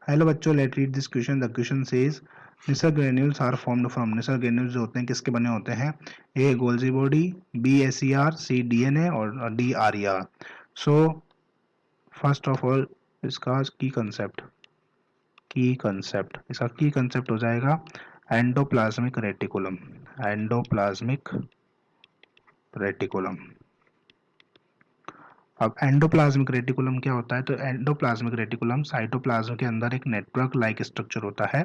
Hello बच्चों, let read this question. The question says Nissl granules are formed from. Nissl granules जो होते हैं किसके बने होते हैं? A Golgi body, B SER, C DNA और D RER. So first of all इसका इसका की कंसेप्ट हो जाएगा एंडोप्लाज्मिक रेटिकुलम। Endoplasmic reticulum. अब एंडोप्लाज्मिक रेटिकुलम क्या होता है? तो एंडोप्लाज्मिक रेटिकुलम साइटोप्लाज्म के अंदर एक नेटवर्क लाइक स्ट्रक्चर होता है।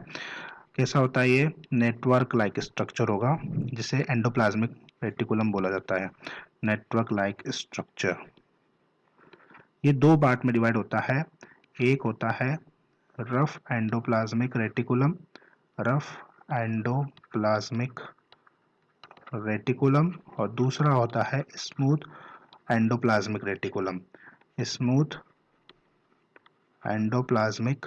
कैसा होता है ये? नेटवर्क लाइक स्ट्रक्चर होगा, जिसे एंडोप्लाज्मिक रेटिकुलम बोला जाता है। Network like structure. ये दो पार्ट में डिवाइड होता है। एक होता है rough endoplasmic reticulum, rough endoplasmic reticulum, और दूसरा होता है smooth endoplasmic reticulum. Smooth endoplasmic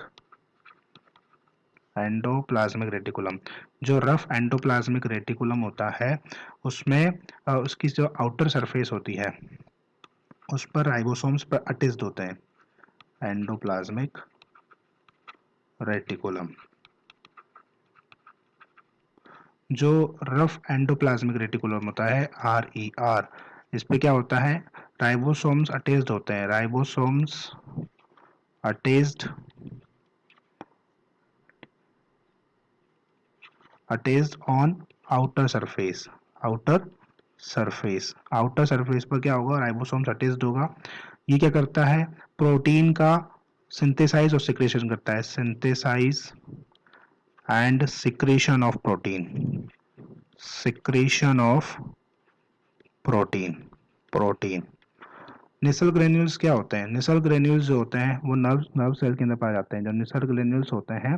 reticulum. जो रफ एंडोप्लाज्मिक रेटिकुलम होता है उसमें उसकी जो आउटर सरफेस होती है उस पर राइबोसोम्स पर अटैच्ड होते हैं। Endoplasmic reticulum. जो रफ एंडोप्लाज्मिक रेटिकुलम होता है RER, इस पे क्या होता है? राइबोसोम्स अटैच्ड होते हैं। Ribosomes attached on outer surface. Outer surface पर क्या होगा? राइबोसोम्स अटैच्ड होगा। ये क्या करता है? प्रोटीन का सिंथेसाइज और सिक्रेशन करता है। Synthesize and secretion of protein. Secretion of protein. Nissl granules क्या होते हैं? निसल ग्रेन्यूल्स जो होते हैं वो नर्व सेल के अंदर पाए जाते हैं। जो निसल ग्रेन्यूल्स होते हैं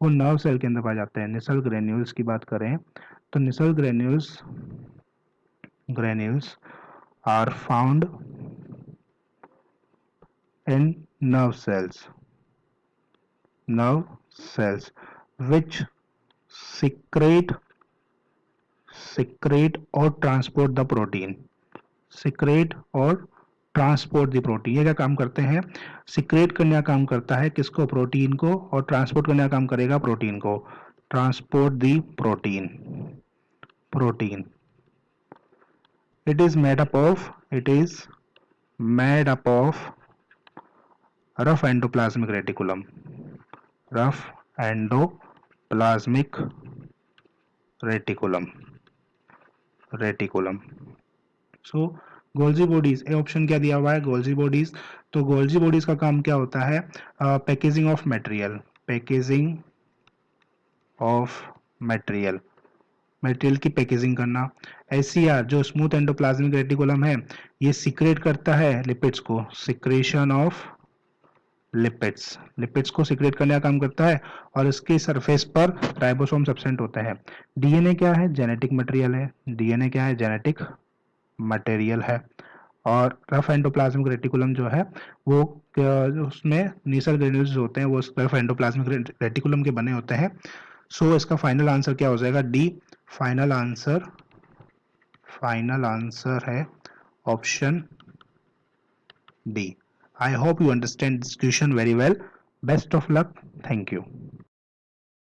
वो नर्व सेल के अंदर पाए जाते हैं। निसल ग्रेन्यूल्स की बात करें तो Nissl granules are found in nerve cells which secrete और ट्रांसपोर्ट द प्रोटीन। सिक्रेट और ट्रांसपोर्ट द प्रोटीन। ये क्या काम करते हैं? सिक्रेट करने का काम करता है किसको? प्रोटीन को। और ट्रांसपोर्ट करने का काम करेगा प्रोटीन को। Transport the protein. it is made up of rough endoplasmic reticulum. So Golgi bodies, A option क्या दिया हुआ है? Golgi bodies. तो गोल्जी बॉडीज का काम क्या होता है? Packaging of material. मटेरियल की पैकेजिंग करना। एससीआर जो स्मूथ एंडोप्लाज्मिक रेटिकुलम है ये सीक्रेट करता है लिपिड्स को। सिक्रेशन ऑफ लिपिड्स को सीक्रेट करने का काम करता है और इसकी सरफेस पर राइबोसोम एब्सेंट होते हैं। डीएनए क्या है? जेनेटिक मटेरियल है। और रफ एंडोप्लाज्मिक रेटिकुलम जो है वो उसमें नीसल ग्रेन्यूल्स होते हैं वो रफ एंडोप्लाज्मिक रेटिकुलम के बने होते हैं। सो इसका फाइनल आंसर क्या हो जाएगा? डी। फाइनल आंसर है option D. I hope you understand this question very well. Best of luck. Thank you.